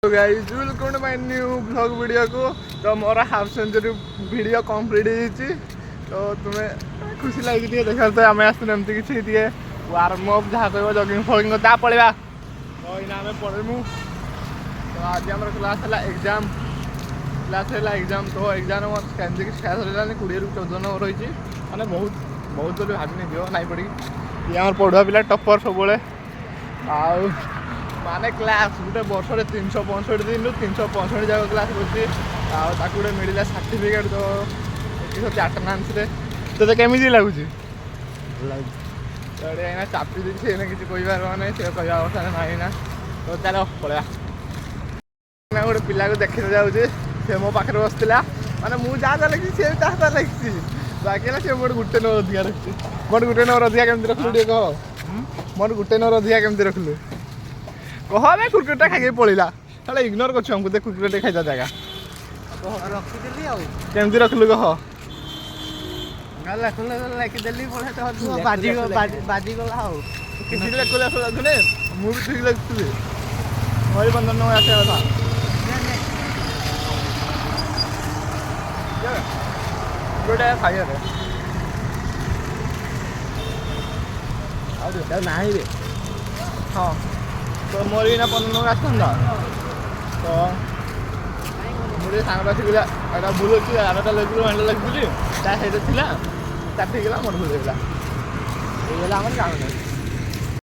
तो guys welcome to my new blog video को। तो मोर हाफ सेंचुरी वीडियो कंप्लीट होती तो तुम्हें खुशी लगी देखा तो आम आसमती किसी वार्म अप जहाँ कह जगिंग फगिंग ता पड़ा तो इना आम पढ़ू। तो आज आम क्लास है एग्जाम तो एग्जाम कैंडिडेट खाया सर 20 ରୁ 14 नंबर रही मैंने बहुत बहुत बोली भाभी नहीं दिव ना पड़ी ये आम पढ़ुआ पिला टपर सब आउ माने क्लास गोटे वर्ष 365 दिन 365 जाक क्लास कर गोटे मिलला सर्टिफिकेट तो 108 अटेंडेंस तो केमी लगुच चापी देसी किसी कह ना से कह अवस्था ना ना तो चलो पड़ा गोटे पिला को देखते जाऊँगी से मो पाखे बसला माने मुझे जहाँ लगी सी जहाँ लगी बाकी ना सी मोटे गोटे नंबर अधिका रखी मोटे गोटे नंबर अधिका केमती रखलु टे कह मोटे गोटे नंबर अधिका केमती रखलु कह मैं कुरकुरेटा खाई पड़ा साला इग्नोर करमको दे कुरकुरेटे खाई जगह केमती रखलु कह बाजीगला किसी देखने मुझे ठीक लगती मोरी 15 नंबर आसा कथा गोटे खाइए ना हाँ तो मोर ना 15 नंबर आसता तो मुझे सांग पास भूल अच्छी आरटा लगे हेंडल लगी सही थी ठीक मोर भूल ये आम जान